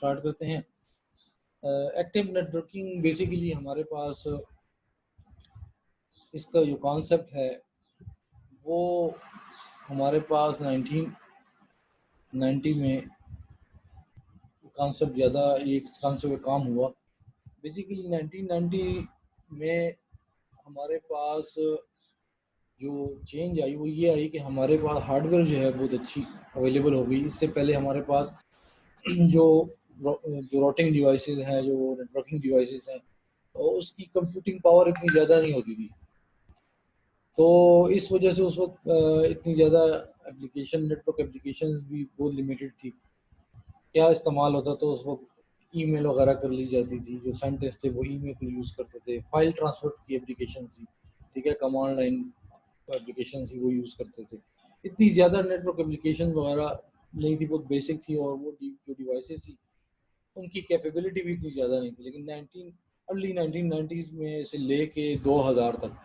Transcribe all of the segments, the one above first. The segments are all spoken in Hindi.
स्टार्ट करते हैं। एक्टिव नेटवर्किंग बेसिकली हमारे पास इसका जो कॉन्सेप्ट है वो हमारे पास 1990 में कॉन्सेप्ट ज़्यादा ये कॉन्सेप्ट पे काम हुआ। बेसिकली 1990 में हमारे पास जो चेंज आई वो ये आई कि हमारे पास हार्डवेयर जो है बहुत अच्छी अवेलेबल हो गई। इससे पहले हमारे पास जो जो राउटिंग डिवाइसेस हैं, जो नेटवर्किंग डिवाइसेस हैं, और उसकी कंप्यूटिंग पावर इतनी ज़्यादा नहीं होती थी। तो इस वजह से उस वक्त इतनी ज़्यादा एप्लीकेशन, नेटवर्क एप्लीकेशंस भी बहुत लिमिटेड थी। क्या इस्तेमाल होता तो उस वक्त ईमेल वगैरह कर ली जाती थी। जो साइंटिस्ट थे वो ईमेल को यूज़ करते थे। फाइल ट्रांसफ़र की एप्लीकेशन थी, ठीक है, कमांड लाइन एप्लीकेशन थी, वो यूज़ करते थे। इतनी ज़्यादा नेटवर्क एप्लीकेशन वगैरह नहीं थी, बहुत बेसिक थी। और वो जो डिवाइसेस थी उनकी कैपेबिलिटी भी इतनी ज़्यादा नहीं थी। लेकिन अर्ली 1990s में से लेके 2000 तक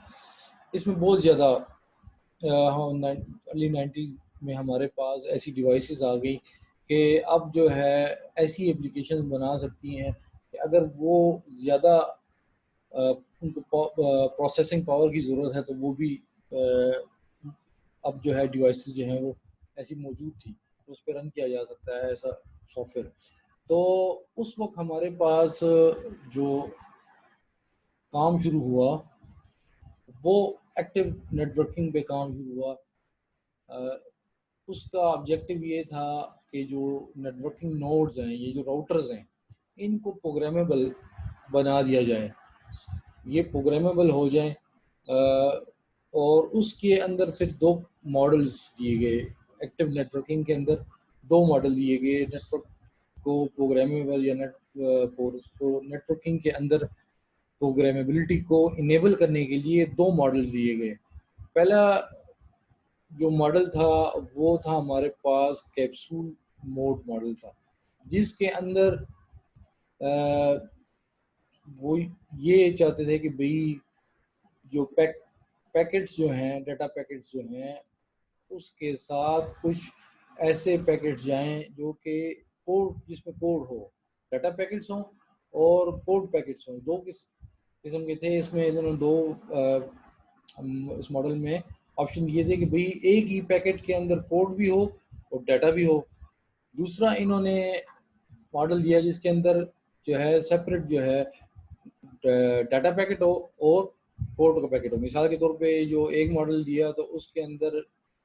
इसमें बहुत ज़्यादा अर्ली 90s में हमारे पास ऐसी डिवाइसेस आ गई कि अब जो है ऐसी एप्लीकेशन बना सकती हैं कि अगर वो ज़्यादा उनको प्रोसेसिंग पावर की ज़रूरत है तो वो भी अब जो है डिवाइसेस जो हैं वो ऐसी मौजूद थी तो उस पर रन किया जा सकता है ऐसा सॉफ्टवेयर। तो उस वक्त हमारे पास जो काम शुरू हुआ वो एक्टिव नेटवर्किंग पे काम शुरू हुआ। उसका ऑब्जेक्टिव ये था कि जो नेटवर्किंग नोड्स हैं, ये जो राउटर्स हैं, इनको प्रोग्रामेबल बना दिया जाए, ये प्रोग्रामेबल हो जाए। और उसके अंदर फिर दो मॉडल्स दिए गए। एक्टिव नेटवर्किंग के अंदर दो मॉडल दिए गए। नेटवर्क को प्रोग्रामेबल या नेटवर्किंग के अंदर प्रोग्रामेबिलिटी को इनेबल करने के लिए दो मॉडल दिए गए। पहला जो मॉडल था वो था हमारे पास कैप्सूल मोड मॉडल था, जिसके अंदर वो ये चाहते थे कि भाई जो पैकेट्स जो हैं, डाटा पैकेट्स जो हैं, उसके साथ कुछ ऐसे पैकेट्स जाएं जो कि कोड, जिसमें कोड हो, डाटा पैकेट्स हों और कोड पैकेट्स हों। दो किस्म के थे इसमें। इन्होंने दो इस मॉडल में ऑप्शन दिए थे कि भाई एक ही पैकेट के अंदर कोड भी हो और डाटा भी हो। दूसरा इन्होंने मॉडल दिया जिसके अंदर जो है सेपरेट जो है डाटा पैकेट हो और कोड का पैकेट हो। मिसाल के तौर पे जो एक मॉडल दिया तो उसके अंदर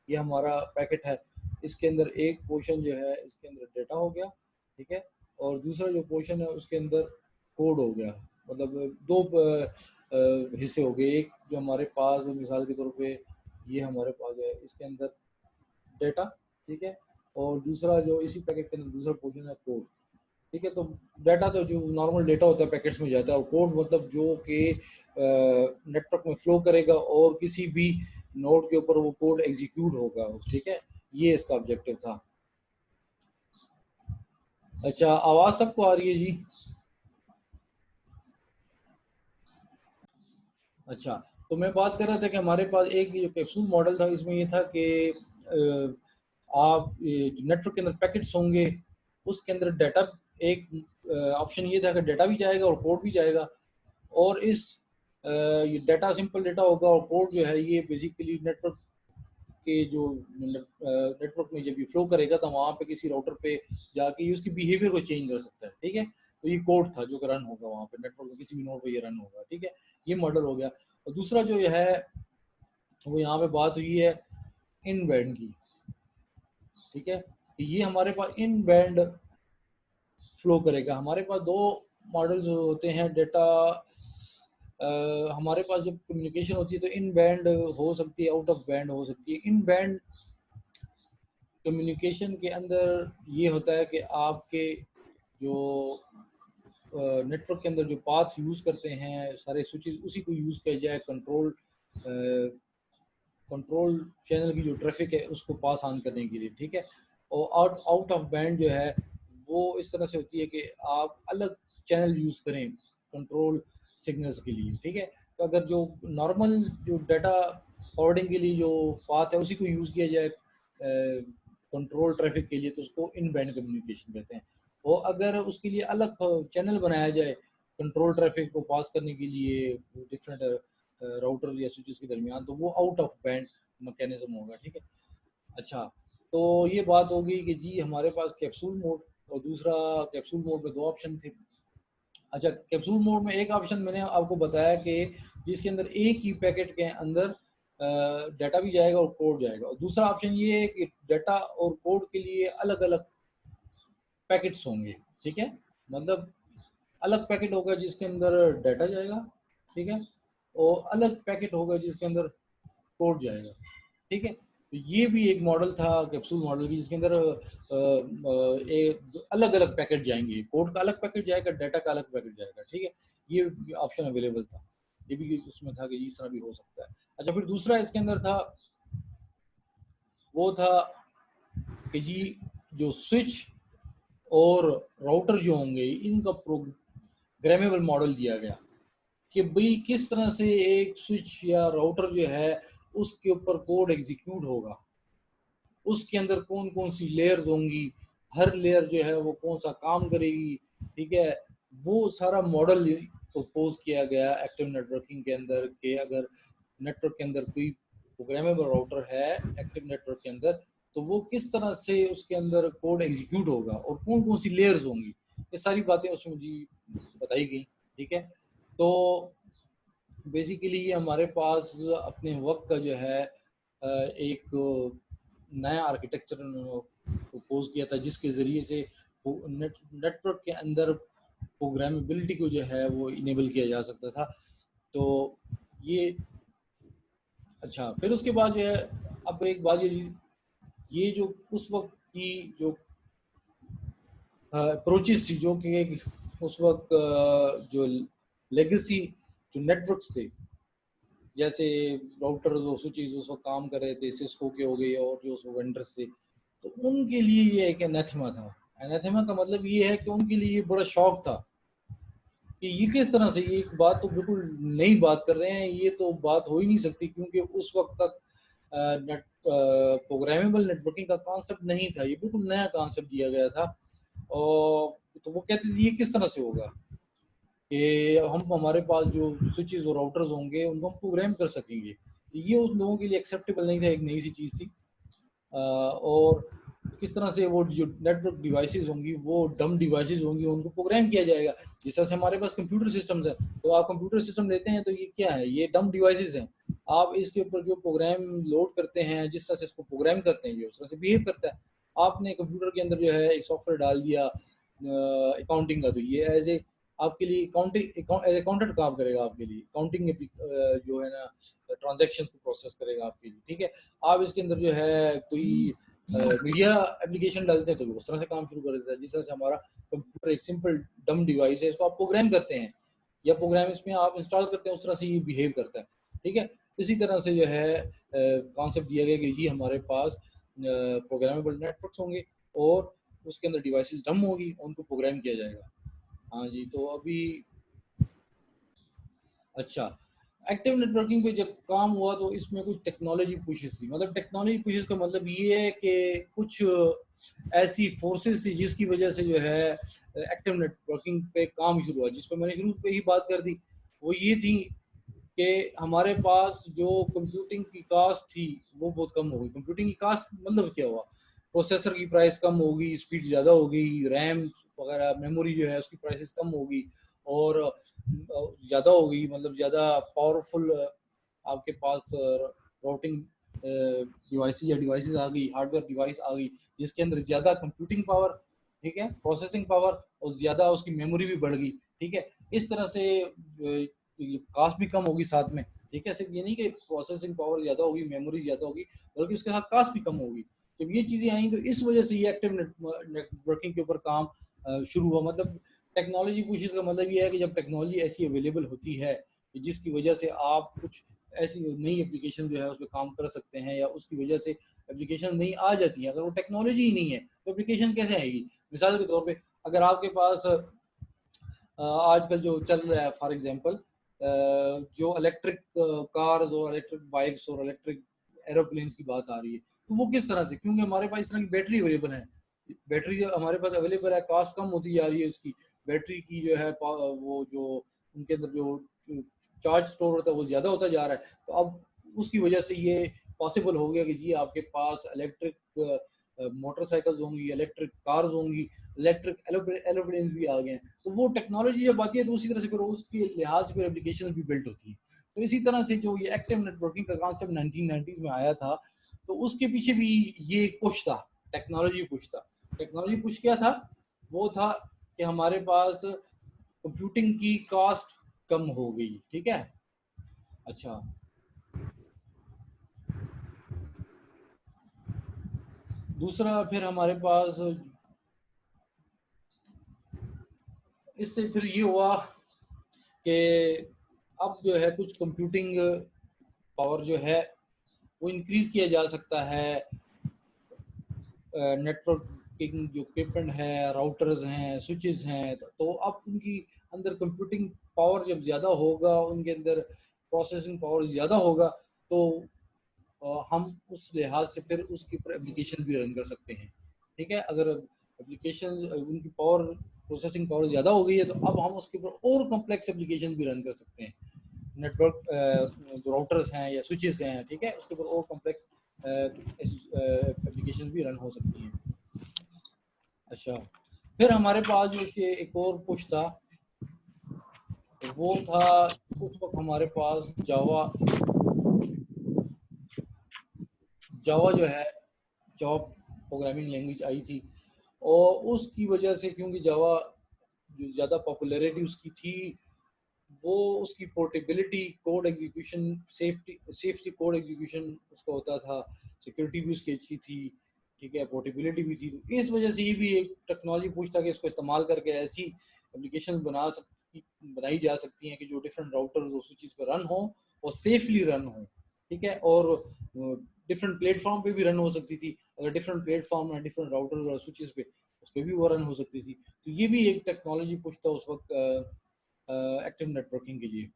ये हमारा पैकेट है, इसके अंदर एक पोर्शन जो है इसके अंदर डाटा हो गया, ठीक है, और दूसरा जो पोर्शन है उसके अंदर कोड हो गया। मतलब दो हिस्से हो गए। एक जो हमारे पास मिसाल के तौर पे ये हमारे पास है, इसके अंदर डाटा, ठीक है, और दूसरा जो इसी पैकेट के अंदर दूसरा पोर्शन है कोड, ठीक है। तो डाटा तो जो नॉर्मल डाटा होता है पैकेट्स में जाता है, और कोड मतलब जो कि नेटवर्क में फ्लो करेगा और किसी भी नोड के ऊपर वो कोड एग्जीक्यूट होगा, ठीक है। ये इसका ऑब्जेक्टिव था। अच्छा, आवाज़ सबको आ रही है जी? अच्छा, तो मैं बात कर रहा था कि हमारे पास एक जो कैप्सूल मॉडल था, इसमें ये था कि आप जो नेटवर्क के अंदर पैकेट्स होंगे उसके अंदर डाटा, एक ऑप्शन ये था कि डाटा भी जाएगा और कोड भी जाएगा। और इस ये डाटा सिंपल डाटा होगा और कोड जो है ये बेसिकली नेटवर्क के जो नेटवर्क में जब ये फ्लो करेगा तो वहाँ पे किसी राउटर पे जाके ये उसकी बिहेवियर को चेंज कर सकता है, ठीक है। तो ये कोड था जो रन होगा वहाँ पे नेटवर्क में, किसी भी नोड पे ये रन होगा, ठीक है। ये मॉडल हो गया। और दूसरा जो है वो यहाँ पे बात हुई है इन बैंड की, ठीक है। ये हमारे पास इन बैंड फ्लो करेगा। हमारे पास दो मॉडल जो होते हैं डेटा, हमारे पास जब कम्युनिकेशन होती है तो इन बैंड हो सकती है, आउट ऑफ बैंड हो सकती है। इन बैंड कम्युनिकेशन के अंदर ये होता है कि आपके जो नेटवर्क के अंदर जो पाथ यूज़ करते हैं सारे स्विचेस, उसी को यूज़ किया जाए कंट्रोल चैनल की जो ट्रैफिक है उसको पास ऑन करने के लिए, ठीक है। और आउट ऑफ बैंड जो है वो इस तरह से होती है कि आप अलग चैनल यूज़ करें कंट्रोल सिग्नल्स के लिए, ठीक है। तो अगर जो नॉर्मल जो डाटा फॉरवर्डिंग के लिए जो पाथ है उसी को यूज़ किया जाए कंट्रोल ट्रैफिक के लिए, तो उसको इन बैंड कम्युनिकेशन कहते हैं। और अगर उसके लिए अलग चैनल बनाया जाए कंट्रोल ट्रैफिक को पास करने के लिए डिफरेंट राउटर या स्विचेस के दरमियान, तो वो आउट ऑफ बैंड मैकेनिज्म होगा, ठीक है। अच्छा, तो ये बात होगी कि जी हमारे पास कैप्सूल मोड, और दूसरा कैप्सूल मोड में दो ऑप्शन थे। अच्छा, कैप्सूल मोड में एक ऑप्शन मैंने आपको बताया कि जिसके अंदर एक ही पैकेट के अंदर डाटा भी जाएगा और कोड जाएगा, और दूसरा ऑप्शन ये है कि डाटा और कोड के लिए अलग अलग पैकेट्स होंगे, ठीक है। मतलब अलग पैकेट होगा जिसके अंदर डाटा जाएगा, ठीक है, और अलग पैकेट होगा जिसके अंदर कोड जाएगा, ठीक है। तो ये भी एक मॉडल था कैप्सूल मॉडल की, जिसके अंदर अलग अलग पैकेट जाएंगे, कोड का अलग पैकेट जाएगा, डाटा का अलग पैकेट जाएगा, ठीक है। ये ऑप्शन अवेलेबल था, ये भी उसमें था कि इस तरह भी हो सकता है। अच्छा, फिर दूसरा इसके अंदर था, वो था कि जी जो स्विच और राउटर जो होंगे इनका प्रोग्रामेबल मॉडल दिया गया कि भाई किस तरह से एक स्विच या राउटर जो है उसके ऊपर कोड एग्जीक्यूट होगा, उसके अंदर कौन कौन सी लेयर्स होंगी, हर लेयर जो है वो कौन सा काम करेगी, ठीक है। वो सारा मॉडल प्रपोज किया गया एक्टिव नेटवर्किंग के अंदर कि अगर नेटवर्क के अंदर कोई प्रोग्रामेबल राउटर है एक्टिव नेटवर्क के अंदर, तो वो किस तरह से उसके अंदर कोड एग्जीक्यूट होगा और कौन कौन सी लेयर्स होंगी, ये सारी बातें उसमें जी बताई गई, ठीक है। तो बेसिकली ये हमारे पास अपने वक्त का जो है एक नया आर्किटेक्चर प्रपोज किया था, जिसके ज़रिए से नेटवर्क के अंदर प्रोग्रामेबिलिटी को जो है वो इनेबल किया जा सकता था। तो ये अच्छा, फिर उसके बाद जो है, अब एक बात ये जो उस वक्त की जो अप्रोचेस थी, जो कि उस वक्त जो लेगेसी जो नेटवर्क्स थे, जैसे राउटर जो स्विचेस उस वक्त काम कर रहे थे, सिस्को के हो गए और जो वेंडर्स थे, तो उनके लिए ये एक एनाथेमा था। एनाथेमा का मतलब ये है कि उनके लिए ये बड़ा शौक था कि ये किस तरह से, ये एक बात तो बिल्कुल नई बात कर रहे हैं, ये तो बात हो ही नहीं सकती, क्योंकि उस वक्त तक नेट प्रोग्रामेबल नेटवर्किंग का कॉन्सेप्ट नहीं था, ये बिल्कुल नया कॉन्सेप्ट दिया गया था। और तो वो कहते थे ये किस तरह से होगा कि हम हमारे पास जो स्विचेस और राउटर्स होंगे उनको हम प्रोग्राम कर सकेंगे। ये उस लोगों के लिए एक्सेप्टेबल नहीं था, एक नई सी चीज़ थी। और किस तरह से वो जो नेटवर्क डिवाइसेस होंगी वो डम डिवाइसेस होंगी, उनको प्रोग्राम किया जाएगा। जिस तरह से हमारे पास कंप्यूटर सिस्टम्स है, तो आप कंप्यूटर सिस्टम लेते हैं तो ये क्या है, ये डम डिवाइसेस हैं। आप इसके ऊपर जो प्रोग्राम लोड करते हैं, जिस तरह से इसको प्रोग्राम करते हैं, ये उस तरह से बिहेव करता है। आपने कंप्यूटर के अंदर जो है एक सॉफ्टवेयर डाल दिया अकाउंटिंग का, तो ये एज ए आपके लिए काउंटिंग एज अकाउंटेंट काम करेगा, आपके लिए काउंटिंग जो है ना ट्रांजेक्शन को प्रोसेस करेगा आपके लिए, ठीक है। आप इसके अंदर जो है कोई मीडिया एप्लीकेशन डालते हैं तो उस तरह से काम शुरू कर देता है। जिस तरह से हमारा कंप्यूटर एक सिंपल डम डिवाइस है, इसको आप प्रोग्राम करते हैं या प्रोग्राम इसमें आप इंस्टॉल करते हैं, उस तरह से ये बिहेव करता है, ठीक है। इसी तरह से जो है कॉन्सेप्ट दिया गया कि जी हमारे पास प्रोग्रामेबल नेटवर्क्स होंगे और उसके अंदर डिवाइसेस डम होगी, उनको प्रोग्राम किया जाएगा। हाँ जी, तो अभी अच्छा, एक्टिव नेटवर्किंग पे जब काम हुआ तो इसमें कुछ टेक्नोलॉजी पुशेस थी। मतलब टेक्नोलॉजी पुशेस का मतलब ये है कि कुछ ऐसी फोर्सेस थी जिसकी वजह से जो है एक्टिव नेटवर्किंग पे काम शुरू हुआ, जिस पर मैंने शुरू पे ही बात कर दी। वो ये थी कि हमारे पास जो कंप्यूटिंग की कास्ट थी वो बहुत कम हो गई। कंप्यूटिंग की कास्ट मतलब क्या हुआ, प्रोसेसर की प्राइस कम होगी, स्पीड ज़्यादा होगी, रैम वगैरह मेमोरी जो है उसकी प्राइसेस कम होगी और ज़्यादा होगी, मतलब ज़्यादा पावरफुल आपके पास राउटिंग डिवाइसेस या डिवाइसेस आ गई, हार्डवेयर डिवाइस आ गई जिसके अंदर ज़्यादा कंप्यूटिंग पावर, ठीक है, प्रोसेसिंग पावर, और ज़्यादा उसकी मेमोरी भी बढ़ गई, ठीक है। इस तरह से कास्ट भी कम होगी साथ में, ठीक है। सिर्फ ये नहीं कि प्रोसेसिंग पावर ज़्यादा होगी, मेमोरी ज़्यादा होगी, बल्कि उसके साथ कास्ट भी कम होगी। जब ये चीज़ें आई तो इस वजह से ये एक्टिव नेटवर्किंग के ऊपर काम शुरू हुआ। मतलब टेक्नोलॉजी पुशेस का मतलब ये है कि जब टेक्नोलॉजी ऐसी अवेलेबल होती है कि जिसकी वजह से आप कुछ ऐसी नई एप्लीकेशन जो है उस पर काम कर सकते हैं, या उसकी वजह से एप्लीकेशन नई आ जाती है, अगर वो टेक्नोलॉजी ही नहीं है तो एप्लीकेशन कैसे आएगी। मिसाल के तौर पे अगर आपके पास आजकल जो चल रहा है, फॉर एग्जांपल जो इलेक्ट्रिक कार्स और इलेक्ट्रिक बाइक्स और इलेक्ट्रिक एरोप्लेन्स की बात आ रही है, तो वो किस तरह से, क्योंकि हमारे पास इस तरह की बैटरी अवेलेबल है, बैटरी जो हमारे पास अवेलेबल है, कास्ट कम होती जा रही है उसकी, बैटरी की जो है वो जो उनके अंदर जो चार्ज स्टोर होता है वो ज़्यादा होता जा रहा है। तो अब उसकी वजह से ये पॉसिबल हो गया कि जी आपके पास इलेक्ट्रिक मोटरसाइकिल्स होंगी, इलेक्ट्रिक कार्स होंगी, इलेक्ट्रिक एरोप्लेन्स भी आ गए हैं। तो वो टेक्नोलॉजी जब आती है तो उसी तरह से फिर उसके लिहाज से फिर एप्लीकेशन भी बिल्ट होती है। तो इसी तरह से जो ये एक्टिव नेटवर्किंग का कॉन्सेप्ट 1990s में आया था, तो उसके पीछे भी ये एक पुश था, टेक्नोलॉजी पुश था। टेक्नोलॉजी पुश क्या था? वो था कि हमारे पास कंप्यूटिंग की कॉस्ट कम हो गई, ठीक है। अच्छा, दूसरा फिर हमारे पास इससे फिर ये हुआ कि अब जो है कुछ कंप्यूटिंग पावर जो है वो इंक्रीज किया जा सकता है। नेटवर्किंग जो इक्विपमेंट है, राउटर्स हैं, स्विचेस हैं, तो अब उनकी अंदर कंप्यूटिंग पावर जब ज़्यादा होगा, उनके अंदर प्रोसेसिंग पावर ज़्यादा होगा, तो हम उस लिहाज से फिर उसके ऊपर एप्लीकेशन भी रन कर सकते हैं, ठीक है। अगर एप्लीकेशन उनकी पावर, प्रोसेसिंग पावर ज़्यादा हो गई है, तो अब हम उसके ऊपर और कॉम्प्लेक्स एप्लीकेशन भी रन कर सकते हैं। नेटवर्क जो राउटर्स हैं या स्विचेस हैं, ठीक है, उसके ऊपर और कॉम्प्लेक्स एप्लीकेशन भी रन हो सकती हैं। अच्छा, फिर हमारे पास जो उसके एक और पुश था, वो था उस वक्त हमारे पास जावा जावा जो है, जावा प्रोग्रामिंग लैंग्वेज आई थी, और उसकी वजह से क्योंकि जावा जो ज़्यादा पॉपुलैरिटी उसकी थी, वो उसकी portability, code execution, safety code execution उसका होता था, सिक्योरिटी भी उसकी अच्छी थी, ठीक है, पोर्टेबिलिटी भी थी। तो इस वजह से ये भी एक टेक्नोलॉजी पूछता कि इसको इस्तेमाल करके ऐसी एप्लीकेशन बनाई जा सकती हैं कि जो डिफरेंट राउटर और स्विचेस पर रन हो और सेफली रन हो, ठीक है, और डिफरेंट प्लेटफॉर्म पे भी रन हो सकती थी। अगर डिफरेंट प्लेटफॉर्म है, डिफरेंट राउटर और स्विचेस पे, उस पर भी वो रन हो सकती थी। तो ये भी एक टेक्नोलॉजी पुश था उस वक्त एक्टिव नेटवर्किंग के लिए।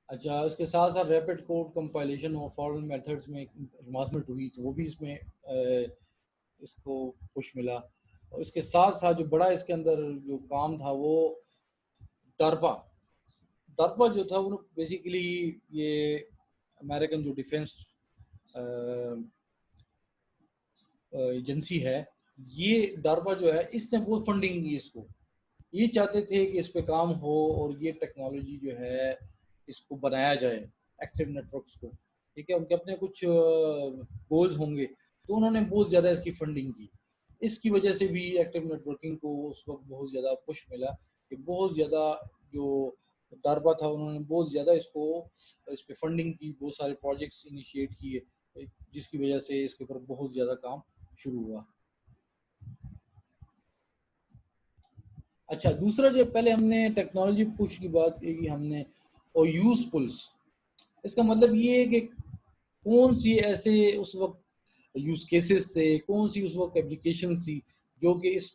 अच्छा, उसके साथ साथ रैपिड कोड कंपाइलेशन और फॉरन मेथड्स में एडवांसमेंट हुई, तो वो भी इसमें इसको पुश मिला। और इसके साथ साथ जो बड़ा इसके अंदर जो काम था वो डार्पा डार्पा जो था वो बेसिकली ये अमेरिकन जो डिफेंस एजेंसी है, ये डार्पा जो है इसने बहुत फंडिंग की इसको। ये चाहते थे कि इस पे काम हो और ये टेक्नोलॉजी जो है इसको बनाया जाए, एक्टिव नेटवर्क्स को, ठीक है। उनके अपने कुछ गोल्स होंगे, तो उन्होंने बहुत ज़्यादा इसकी फंडिंग की। इसकी वजह से भी एक्टिव नेटवर्किंग को उस वक्त बहुत ज़्यादा पुश मिला कि बहुत ज़्यादा जो डार्पा था उन्होंने बहुत ज़्यादा इसको, इस पे फंडिंग की, बहुत सारे प्रोजेक्ट्स इनिशिएट किए, जिसकी वजह से इसके ऊपर बहुत ज़्यादा काम शुरू हुआ। अच्छा, दूसरा जो पहले हमने टेक्नोलॉजी पुश की बात की हमने, और यूजफुल्स, इसका मतलब ये है कि कौन सी ऐसे उस वक्त यूज केसेस थे, कौन सी उस वक्त एप्लीकेशन थी जो कि इस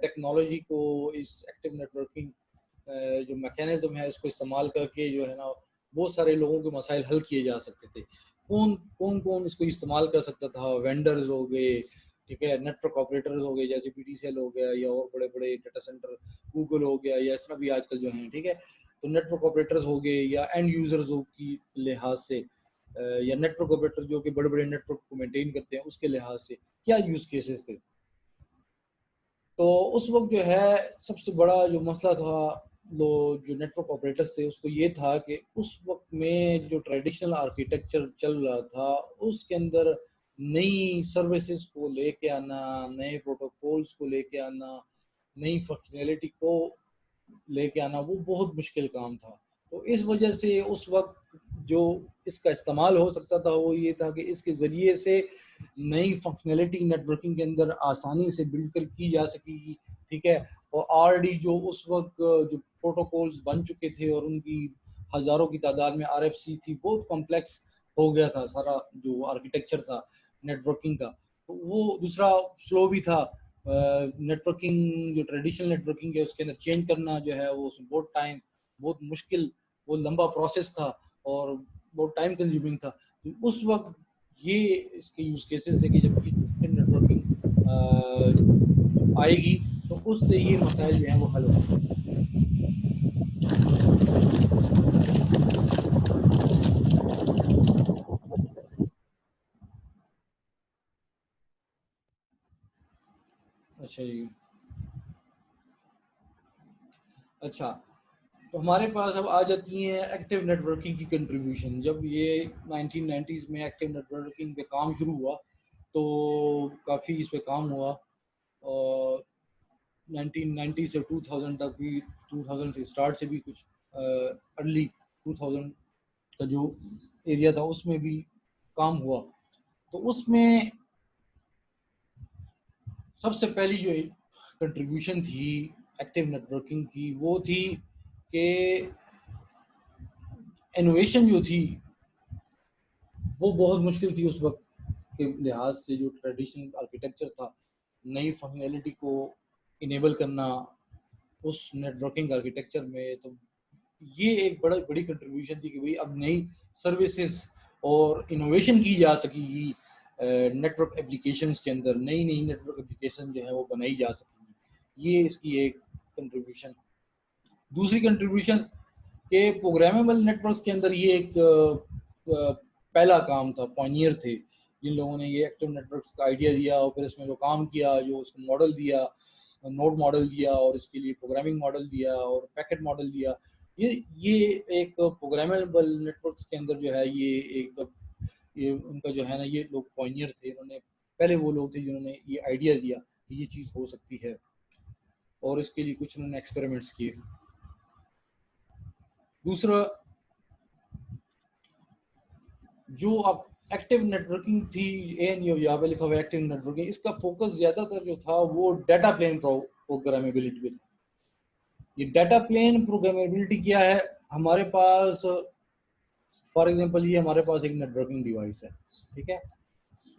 टेक्नोलॉजी को, इस एक्टिव नेटवर्किंग जो मैकेनिज्म है इसको इस्तेमाल करके जो है ना बहुत सारे लोगों के मसाइल हल किए जा सकते थे। कौन कौन कौन इसको इस्तेमाल कर सकता था? वेंडर्स हो गए, ठीक है, नेटवर्क ऑपरेटर्स हो गए जैसे पीटीसीएल हो गया, या और बड़े बड़े डेटा सेंटर, गूगल हो गया, या इस तरह भी आजकल जो हैं, ठीक है। तो नेटवर्क ऑपरेटर्स हो गए या एंड यूजर्स की लिहाज से, या नेटवर्क ऑपरेटर जो कि बड़े बड़े नेटवर्क को मेंटेन करते हैं उसके लिहाज से क्या यूज केसेस थे। तो उस वक्त जो है सबसे बड़ा जो मसला था, लो जो नेटवर्क ऑपरेटर्स थे उसको ये था कि उस वक्त में जो ट्रेडिशनल आर्किटेक्चर चल रहा था उसके अंदर नई सर्विसेज को लेके आना, नए प्रोटोकॉल्स को लेके आना, नई फंक्शनैलिटी को लेके आना, वो बहुत मुश्किल काम था। तो इस वजह से उस वक्त जो इसका इस्तेमाल हो सकता था वो ये था कि इसके ज़रिए से नई फंक्शनैलिटी नेटवर्किंग के अंदर आसानी से बिल्ड कर की जा सकेगी, ठीक है। और ऑलरेडी जो उस वक्त जो प्रोटोकॉल्स बन चुके थे और उनकी हज़ारों की तादाद में आरएफसी थी, बहुत कॉम्प्लेक्स हो गया था सारा जो आर्किटेक्चर था नेटवर्किंग का। तो वो दूसरा स्लो भी था। नेटवर्किंग जो ट्रेडिशनल नेटवर्किंग है उसके अंदर चेंज करना जो है वो उसमें बहुत टाइम, बहुत मुश्किल, वो लंबा प्रोसेस था और बहुत टाइम कंज्यूमिंग था। उस वक्त ये इसके यूज केसेस है कि जब नेटवर्किंग आएगी तो उससे ये मसाइल जो हैं वो हल हो जाएंगे। अच्छा जी। अच्छा, तो हमारे पास अब आ जाती हैं एक्टिव नेटवर्किंग की कंट्रीब्यूशन। जब ये 1990s में एक्टिव नेटवर्किंग पे काम शुरू हुआ तो काफ़ी इस पे काम हुआ, और 1990 से 2000 तक भी, 2000 से स्टार्ट से भी कुछ अर्ली 2000 का जो एरिया था उसमें भी काम हुआ। तो उसमें सबसे पहली जो कंट्रीब्यूशन थी एक्टिव नेटवर्किंग की वो थी कि इनोवेशन जो थी वो बहुत मुश्किल थी उस वक्त के लिहाज से। जो ट्रेडिशनल आर्किटेक्चर था, नई फंक्शनैलिटी को इनेबल करना उस नेटवर्किंग आर्किटेक्चर में, तो ये एक बड़ा बड़ी कंट्रीब्यूशन थी कि भाई अब नई सर्विसेज और इनोवेशन की जा सकेगी नेटवर्क एप्लीकेशंस के अंदर, नई नई नेटवर्क एप्लीकेशन जो है वो बनाई जा सकेगी। ये इसकी एक कंट्रीब्यूशन। दूसरी कंट्रीब्यूशन के प्रोग्रामेबल नेटवर्क्स के अंदर ये एक पहला काम था, पॉनियर थे जिन लोगों ने ये एक्टिव नेटवर्क्स का आइडिया दिया और फिर इसमें जो काम किया, जो उसको मॉडल दिया, नोड मॉडल दिया और इसके लिए प्रोग्रामिंग मॉडल दिया और पैकेट मॉडल दिया। ये एक प्रोग्रामेबल नेटवर्क्स के अंदर जो है ये उनका जो है ना, ये लोग पॉनियर थे। इन्होंने पहले वो लोग थे जिन्होंने ये आइडिया दिया कि ये चीज़ हो सकती है, और इसके लिए कुछ उन्होंने एक्सपेरिमेंट्स किए। दूसरा जो अब एक्टिव नेटवर्किंग थी, एएनयू यहाँ पे लिखा हुआ एक्टिव नेटवर्किंग, इसका फोकस ज्यादातर जो था वो डाटा प्लेन प्रोग्रामेबिलिटी पे था। ये डाटा प्लेन प्रोग्रामेबिलिटी क्या है? हमारे पास फॉर एग्जांपल ये हमारे पास एक नेटवर्किंग डिवाइस है, ठीक है।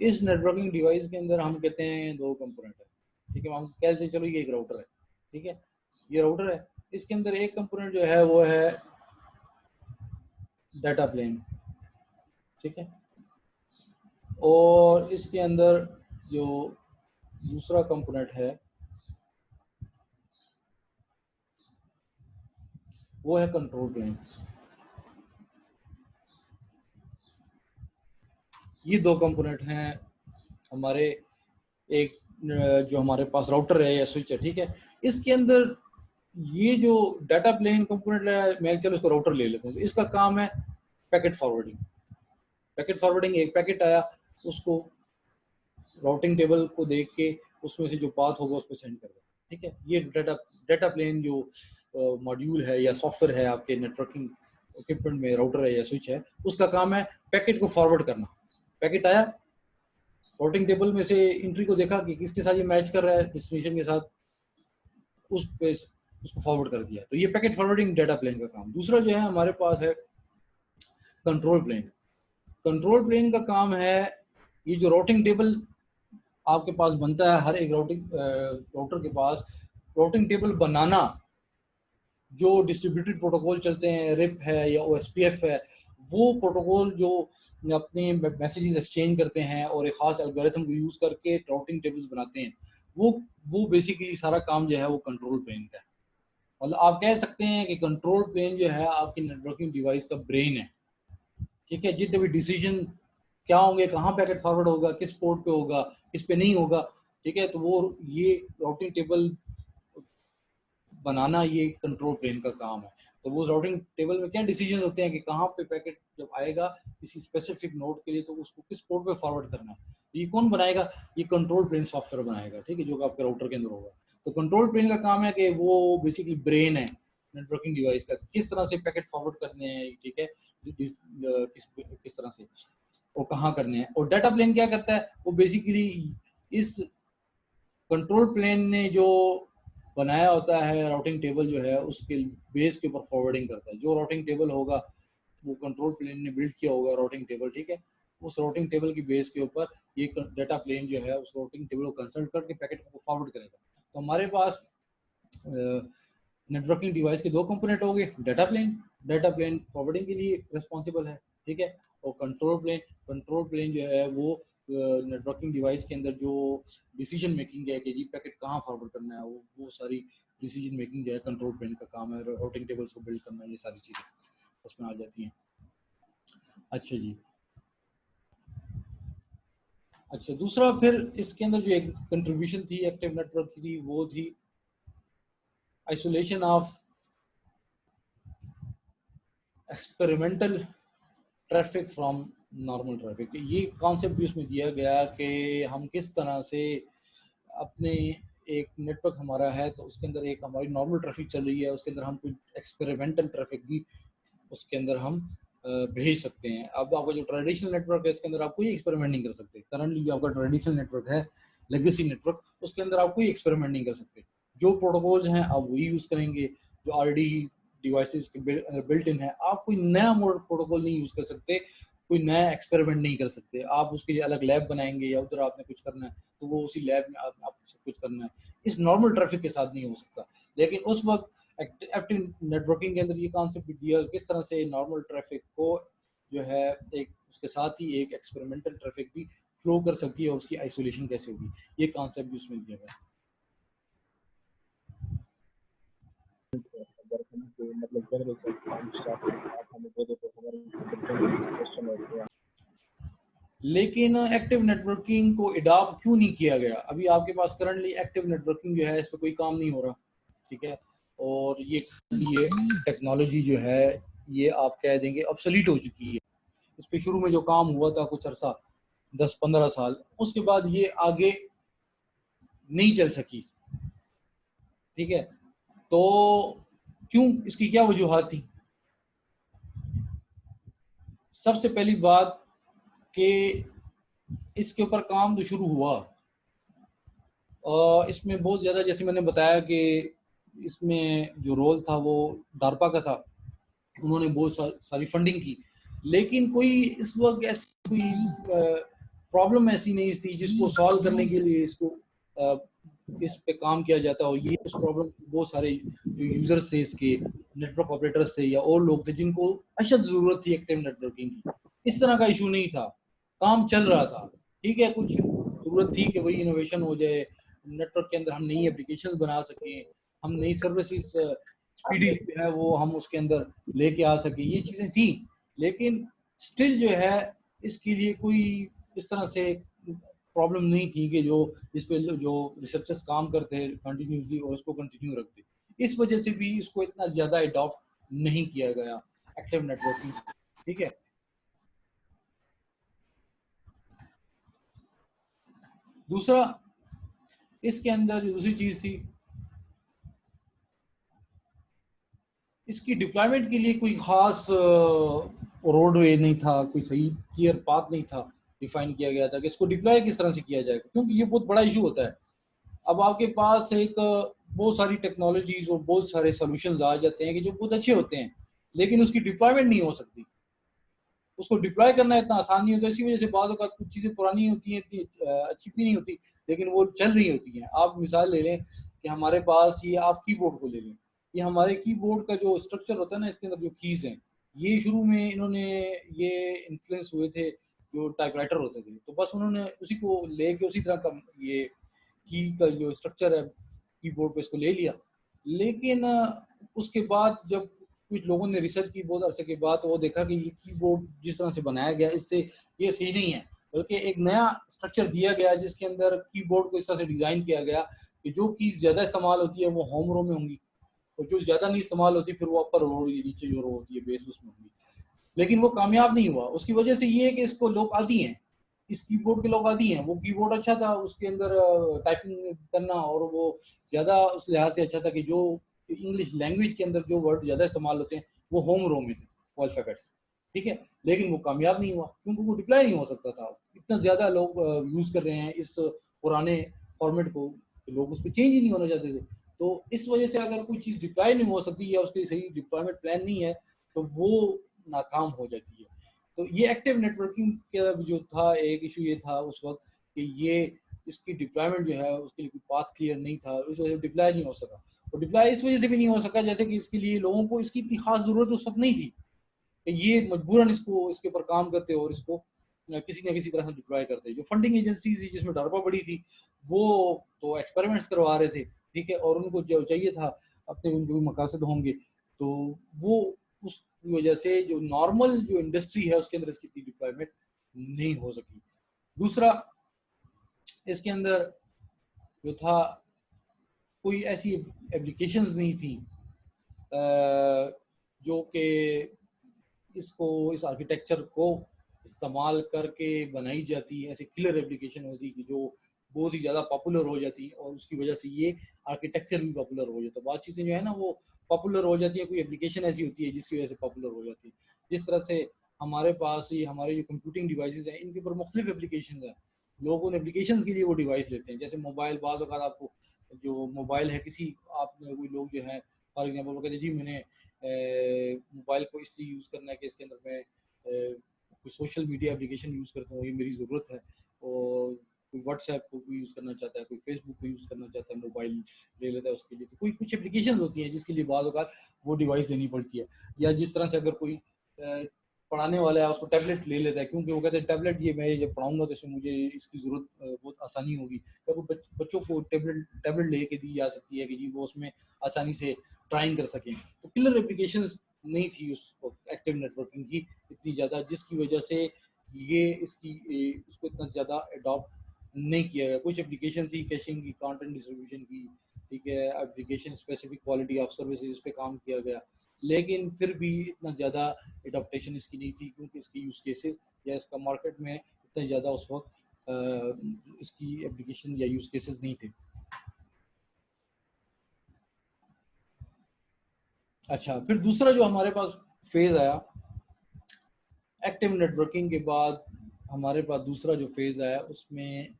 इस नेटवर्किंग डिवाइस के अंदर हम कहते हैं दो कंपोनेंट है, ठीक है। हम कहते हैं चलो ये एक राउटर है, ठीक है, ये राउटर है। इसके अंदर एक कंपोनेंट जो है वो है डाटा प्लेन, ठीक है। और इसके अंदर जो दूसरा कंपोनेंट है वो है कंट्रोल प्लेन। ये दो कंपोनेंट हैं हमारे, एक जो हमारे पास राउटर है या स्विच है, ठीक है। इसके अंदर ये जो डाटा प्लेन कंपोनेंट है, मैं चलो इसको राउटर ले लेता हूँ, तो इसका काम है पैकेट फॉरवर्डिंग। पैकेट फॉरवर्डिंग, एक पैकेट आया उसको राउटिंग टेबल को देख के उसमें से जो पाथ होगा उस पर सेंड कर दो, ठीक है। ये डाटा प्लेन जो मॉड्यूल है या सॉफ्टवेयर है आपके नेटवर्किंग इक्विपमेंट में, राउटर है या स्विच है, उसका काम है पैकेट को फॉरवर्ड करना। पैकेट आया, राउटिंग टेबल में से एंट्री को देखा कि किसके साथ ये मैच कर रहा है डेस्टिनेशन के साथ, उस पे उसको फॉरवर्ड कर दिया। तो ये पैकेट फॉरवर्डिंग डाटा प्लेन का काम। दूसरा जो है हमारे पास है कंट्रोल प्लेन। कंट्रोल प्लेन का काम है ये जो राउटिंग टेबल आपके पास बनता है, हर एक राउटर के पास राउटिंग टेबल बनाना, जो डिस्ट्रीब्यूटेड प्रोटोकॉल चलते हैं, रिप है या ओएसपीएफ है, वो प्रोटोकॉल जो अपने मैसेजेस एक्सचेंज करते हैं और एक खास एल्गोरिथम को यूज करके राउटिंग टेबल्स बनाते हैं, वो बेसिकली सारा काम जो है वो कंट्रोल प्लेन का है। मतलब आप कह सकते हैं कि कंट्रोल प्लेन जो है आपकी नेटवर्किंग डिवाइस का ब्रेन है, ठीक है। जितने भी डिसीजन क्या होंगे, कहाँ पैकेट फॉरवर्ड होगा, किस पोर्ट पे होगा, किस पे नहीं होगा, ठीक है, तो वो ये राउटिंग टेबल बनाना ये कंट्रोल प्लेन का काम है। तो वो राउटिंग टेबल में क्या डिसीजन होते हैं कि कहाँ पे पैकेट जब आएगा किसी स्पेसिफिक नोड के लिए तो उसको किस पोर्ट पे फॉरवर्ड करना है, ये कौन बनाएगा? ये कंट्रोल प्लेन सॉफ्टवेयर बनाएगा, ठीक है, जो आपके राउटर के अंदर होगा। तो कंट्रोल प्लेन का काम है कि वो बेसिकली ब्रेन है नेटवर्किंग डिवाइस का, किस तरह से पैकेट फॉरवर्ड करने हैं, ठीक है, किस तरह से और कहाँ करने हैं। और डाटा प्लेन क्या करता है? वो बेसिकली इस कंट्रोल प्लेन ने जो बनाया होता है राउटिंग टेबल जो है उसके बेस के ऊपर फॉरवर्डिंग करता है। जो राउटिंग टेबल होगा वो कंट्रोल प्लेन ने बिल्ड किया होगा राउटिंग टेबल, ठीक है। उस राउटिंग टेबल की बेस के ऊपर ये डाटा प्लेन जो है उस राउटिंग टेबल को कंसल्ट करके पैकेट को फॉरवर्ड करेगा। तो हमारे पास नेटवर्किंग डिवाइस के दो कंपोनेंट हो गए, डाटा प्लेन फॉरवर्डिंग के लिए रिस्पॉन्सिबल है, ठीक है, और कंट्रोल प्लेन कंट्रोल प्लेन जो है वो नेटवर्किंग डिवाइस के अंदर जो डिसीजन मेकिंग है कि जी पैकेट कहाँ फॉरवर्ड करना है, वो सारी डिसीजन मेकिंग जो है कंट्रोल प्लेन का काम है। राउटिंग टेबल्स को बिल्ड करना, ये सारी चीज़ें उसमें आ जाती हैं। अच्छा जी, अच्छा दूसरा फिर इसके अंदर जो एक कंट्रीब्यूशन थी एक्टिव नेटवर्क की थी, वो थी isolation of experimental traffic from normal traffic. ये कॉन्सेप्ट भी उसमें दिया गया कि हम किस तरह से अपने एक नेटवर्क हमारा है तो उसके अंदर एक हमारी नॉर्मल ट्रैफिक चल रही है, उसके अंदर हम कुछ एक्सपेरिमेंटल ट्रैफिक भी उसके अंदर हम भेज सकते हैं। अब आपका जो ट्रेडिशनल नेटवर्क है इसके अंदर आप कोई एक्सपेरिमेंट नहीं कर सकते। करंटली जो आपका ट्रेडिशनल नेटवर्क है, लेगेसी नेटवर्क, उसके अंदर आप कोई एक्सपेरिमेंट नहीं कर सकते। जो प्रोटोकॉल्स हैं आप वही यूज़ करेंगे जो ऑलरेडी डिवाइसेस के बिल्ट इन है। आप कोई नया प्रोटोकॉल नहीं यूज़ कर सकते, कोई नया एक्सपेरिमेंट नहीं कर सकते। आप उसके लिए अलग लैब बनाएंगे या उधर आपने कुछ करना है तो वो उसी लैब में आप सब कुछ करना है। इस नॉर्मल ट्रैफिक के साथ नहीं हो सकता। लेकिन उस वक्त एक्टिव नेटवर्किंग के अंदर ये कॉन्सेप्ट भी दिया किस तरह से नॉर्मल ट्रैफिक को जो है एक उसके साथ ही एक एक्सपेरिमेंटल ट्रैफिक भी फ्लो कर सकती है और उसकी आइसोलेशन कैसे होगी, ये कॉन्सेप्ट भी उसमें दिया गया है। लेकिन एक्टिव नेटवर्किंग को अडॉप्ट क्यों नहीं किया गया? अभी आपके पास करंटली एक्टिव नेटवर्किंग जो है इस पर कोई काम नहीं हो रहा, ठीक है, और ये टेक्नोलॉजी जो है ये आप कह देंगे ऑब्सोलीट हो चुकी है। इस पे शुरू में जो काम हुआ था कुछ अरसा 10-15 साल, उसके बाद ये आगे नहीं चल सकी, ठीक है। तो क्यों, इसकी क्या वजूहत थी? सबसे पहली बात कि इसके ऊपर काम तो शुरू हुआ, इसमें बहुत ज़्यादा, जैसे मैंने बताया कि इसमें जो रोल था वो डारपा का था, उन्होंने बहुत सारी फंडिंग की, लेकिन कोई इस वक्त ऐसी कोई प्रॉब्लम ऐसी नहीं थी जिसको सॉल्व करने के लिए इसको इस पे काम किया जाता हो। ये उस प्रॉब्लम बहुत सारे जो यूजर्स थे इसके, नेटवर्क ऑपरेटर्स थे या और लोग थे जिनको अशद ज़रूरत थी एक्टिव नेटवर्किंग की। इस तरह का इशू नहीं था, काम चल रहा था, ठीक है। कुछ ज़रूरत थी कि वही इनोवेशन हो जाए, नेटवर्क के अंदर हम नई एप्लीकेशन बना सकें, हम नई सर्विसेज स्पीडी जो है वो हम उसके अंदर लेके आ सके, ये चीज़ें थी। लेकिन स्टिल जो है इसके लिए कोई इस तरह से प्रॉब्लम नहीं थी कि जो इस पे जो रिसर्चर्स काम करते हैं कंटिन्यूसली और इसको कंटिन्यू रखते। इस वजह से भी इसको इतना ज़्यादा अडॉप्ट नहीं किया गया एक्टिव नेटवर्किंग, ठीक है। दूसरा, इसके अंदर जो दूसरी चीज़ थी, इसकी डिप्लॉयमेंट के लिए कोई ख़ास रोडवे नहीं था, कोई सही क्लियर पाथ नहीं था डिफाइन किया गया था कि इसको डिप्लॉय किस तरह से किया जाएगा, क्योंकि ये बहुत बड़ा इशू होता है। अब आपके पास एक बहुत सारी टेक्नोलॉजीज और बहुत सारे सॉल्यूशंस आ जाते हैं कि जो बहुत अच्छे होते हैं, लेकिन उसकी डिप्लॉयमेंट नहीं हो सकती। उसको डिप्लॉय करना इतना आसान नहीं होता। इसी वजह से बाद कुछ चीज़ें पुरानी होती हैं, इतनी अच्छी भी नहीं होती, लेकिन वो चल रही होती हैं। आप मिसाल ले लें कि हमारे पास ये, आप कीबोर्ड को ले लें, ये हमारे कीबोर्ड का जो स्ट्रक्चर होता है ना, इसके अंदर जो कीज़ हैं, ये शुरू में इन्होंने ये इन्फ्लुएंस हुए थे जो टाइपराइटर होते थे, तो बस उन्होंने उसी को लेके उसी तरह का ये की का जो स्ट्रक्चर है कीबोर्ड पे इसको ले लिया। लेकिन उसके बाद जब कुछ लोगों ने रिसर्च की बहुत अरसे के बाद, तो वो देखा कि ये कीबोर्ड जिस तरह से बनाया गया इससे ये सही नहीं है, बल्कि एक नया स्ट्रक्चर दिया गया जिसके अंदर कीबोर्ड को इस तरह से डिज़ाइन किया गया कि जो कीज ज़्यादा इस्तेमाल होती है वो होम रो में होंगी, और जो ज़्यादा नहीं इस्तेमाल होती फिर वो अपर रो, नीचे जो रो होती है बेस, उसमें होंगी। लेकिन वो कामयाब नहीं हुआ। उसकी वजह से ये है कि इसको लोग आदी हैं, इस कीबोर्ड के लोग आदी हैं। वो कीबोर्ड अच्छा था, उसके अंदर टाइपिंग करना, और वो ज़्यादा उस लिहाज से अच्छा था कि जो इंग्लिश लैंग्वेज के अंदर जो वर्ड ज़्यादा इस्तेमाल होते हैं वो होम रो में थे, अल्फ़ाबेट्स, ठीक है। लेकिन वो कामयाब नहीं हुआ क्योंकि वो डिप्लॉय नहीं हो सकता था। इतना ज़्यादा लोग यूज़ कर रहे हैं इस पुराने फॉर्मेट को, लोग उस पर चेंज ही नहीं होना चाहते थे। तो इस वजह से अगर कोई चीज़ डिप्लॉय नहीं हो सकती या उसकी सही डिप्लॉयमेंट प्लान नहीं है तो वो नाकाम हो जाती है। तो ये एक्टिव नेटवर्किंग का जो था एक इशू ये था उस वक्त कि ये इसकी डिप्लॉयमेंट जो है उसके लिए कोई पाथ क्लियर नहीं था, उस वजह से डिप्लॉय नहीं हो सका। और डिप्लॉय इस वजह से भी नहीं हो सका जैसे कि इसके लिए लोगों को इसकी इतनी खास ज़रूरत उस वक्त नहीं थी कि ये मजबूरन इसको इसके ऊपर काम करते और इसको किसी न किसी तरह से डिप्लॉय करते हैं। जो फंडिंग एजेंसी थी जिसमें डरपा बड़ी थी, वो तो एक्सपेरिमेंट्स करवा रहे थे, ठीक है, और उनको जो चाहिए था अपने जो मकासद होंगे, तो वो उस वजह से जो नॉर्मल जो इंडस्ट्री है उसके अंदर इसकी डिप्लॉयमेंट नहीं हो सकी। दूसरा, इसके अंदर जो था कोई ऐसी एप्लीकेशंस नहीं थी जो कि इस आर्किटेक्चर को इस्तेमाल करके बनाई जाती है। ऐसी किलर एप्लीकेशन होती कि जो बहुत ही ज़्यादा पॉपुलर हो जाती है और उसकी वजह से ये आर्किटेक्चर भी पॉपुलर हो जाता है। बहुत चीज़ें जो है ना वो पॉपुलर हो जाती है, कोई एप्लीकेशन ऐसी होती है जिसकी वजह से पॉपुलर हो जाती है। जिस तरह से हमारे पास ही हमारे जो कंप्यूटिंग डिवाइसेज हैं इनके ऊपर मुख्तलिफ एप्लीकेशन है, लोग उन एप्लीकेशन के लिए वो डिवाइस लेते हैं। जैसे मोबाइल, बाद अगर आपको जो मोबाइल है किसी आपने कोई लोग जो है फॉर एग्जाम्पल वो कहते हैं जी मैंने मोबाइल को इसलिए यूज़ करना है कि इसके अंदर मैं कोई सोशल मीडिया एप्लीकेशन यूज़ करता हूँ, ये मेरी ज़रूरत है। और कोई व्हाट्सएप को भी यूज़ करना चाहता है, कोई फेसबुक को यूज़ करना चाहता है, मोबाइल ले लेता है उसके लिए। तो कोई कुछ एप्लीकेशन होती हैं जिसके लिए बाद औक़ात वो डिवाइस लेनी पड़ती है। या जिस तरह से अगर कोई पढ़ाने वाला है उसको टैबलेट ले लेता है, क्योंकि वो कहते हैं टैबलेट ये मैं जब पढ़ाऊँगा तो इसमें मुझे इसकी ज़रूरत बहुत आसानी होगी। या कोई बच्चों को टैबलेट लेके दी जा सकती है कि जी वो उसमें आसानी से ड्राइंग कर सकें। तो किलर एप्लीकेशंस नहीं थी उस वक़्त एक्टिव नेटवर्किंग की इतनी ज़्यादा, जिसकी वजह से ये इसको इतना ज़्यादा अडॉप्ट नहीं किया गया। कुछ एप्लीकेशन थी कैशिंग की, कंटेंट डिस्ट्रीब्यूशन की, ठीक है, application specific quality of services इस पे काम किया गया, लेकिन फिर भी इतना ज़्यादा एडॉप्टेशन इसकी नहीं थी क्योंकि इसके यूज़ केसेस या इसका मार्केट में इतना ज़्यादा उस वक्त इसकी एप्लीकेशन या यूज़ केसेस नहीं थे। अच्छा, फिर दूसरा जो हमारे पास फेज़ आया एक्टिव नेटवर्किंग के बाद, हमारे पास दूसरा जो फेज़ आया उसमें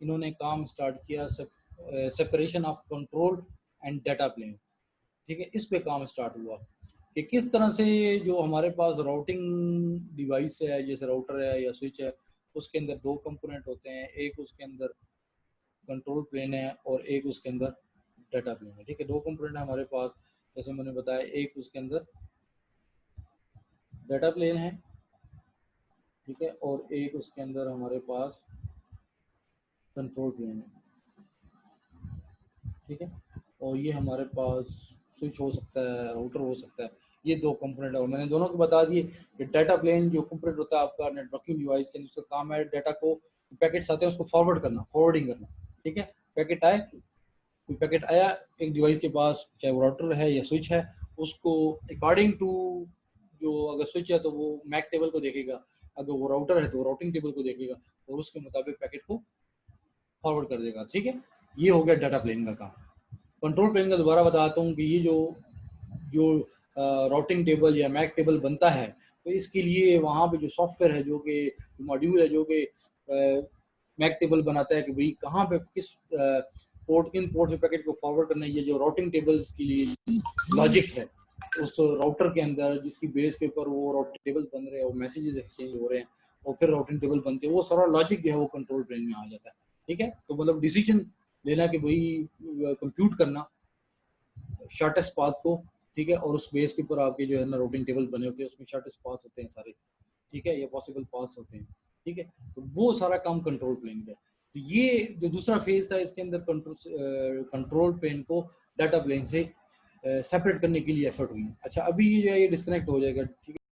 इन्होंने काम स्टार्ट किया separation of control and data plane. ठीक है, इस पे काम स्टार्ट हुआ कि किस तरह से जो हमारे पास राउटिंग डिवाइस है जैसे राउटर है या स्विच है, उसके अंदर दो कंपोनेंट होते हैं, एक उसके अंदर कंट्रोल प्लेन है और एक उसके अंदर डाटा प्लेन है। ठीक है, दो कंपोनेंट है हमारे पास, जैसे मैंने बताया, एक उसके अंदर डाटा प्लेन है, ठीक है, और एक उसके अंदर हमारे पास कंट्रोल प्लेन है। ठीक है, और ये हमारे पास स्विच हो सकता है, राउटर हो सकता है, ये दो कंपोनेंट है। और मैंने दोनों को बता दिए कि डाटा प्लेन जो कंपोनेंट होता है आपका नेटवर्किंग डिवाइस के, उसका काम है डाटा को, पैकेट्स आते हैं उसको फॉरवर्ड करना, फॉरवर्डिंग करना। ठीक है, पैकेट आए, कोई पैकेट आया एक डिवाइस के पास, चाहे वो राउटर है या स्विच है, उसको अकॉर्डिंग टू जो अगर स्विच है तो वो मैक टेबल को देखेगा, अगर वो राउटर है तो वो राउटिंग टेबल को देखेगा और उसके मुताबिक पैकेट को फॉरवर्ड कर देगा। ठीक है, ये हो गया डाटा प्लेन का काम। कंट्रोल प्लेन का दोबारा बताता हूँ कि ये जो जो राउटिंग टेबल या मैक टेबल बनता है, तो इसके लिए वहाँ पे जो सॉफ्टवेयर है, जो कि मॉड्यूल है, जो कि मैक टेबल बनाता है कि भाई कहाँ पे किस पोर्ट, किन पोर्ट से पैकेट को फॉरवर्ड करना है। ये जो राउटिंग टेबल्स के लिए लॉजिक है उस राउटर के अंदर, जिसकी बेस के ऊपर वो राउटिंग टेबल बन रहे हैं, वो मैसेजेस एक्सचेंज हो रहे हैं और फिर राउटिंग टेबल बनते हैं, वो सारा लॉजिक जो है वो कंट्रोल प्लेन में आ जाता है। ठीक है, तो मतलब डिसीजन लेना कि भाई कंप्यूट करना शॉर्टेस्ट पाथ को, ठीक है, और उस बेस के ऊपर आपके जो है ना राउटिंग टेबल बने होते हैं, उसमें शॉर्टेस्ट पाथ होते हैं सारे, ठीक है, ये पॉसिबल पाथ्स होते हैं। ठीक है, तो वो सारा काम कंट्रोल प्लेन का है। तो ये जो दूसरा फेज था इसके अंदर कंट्रोल प्लेन को डाटा प्लेन से सेपरेट करने के लिए एफर्ट हुई। अच्छा, अभी ये जो है ये डिस्कनेक्ट हो जाएगा, ठीक है।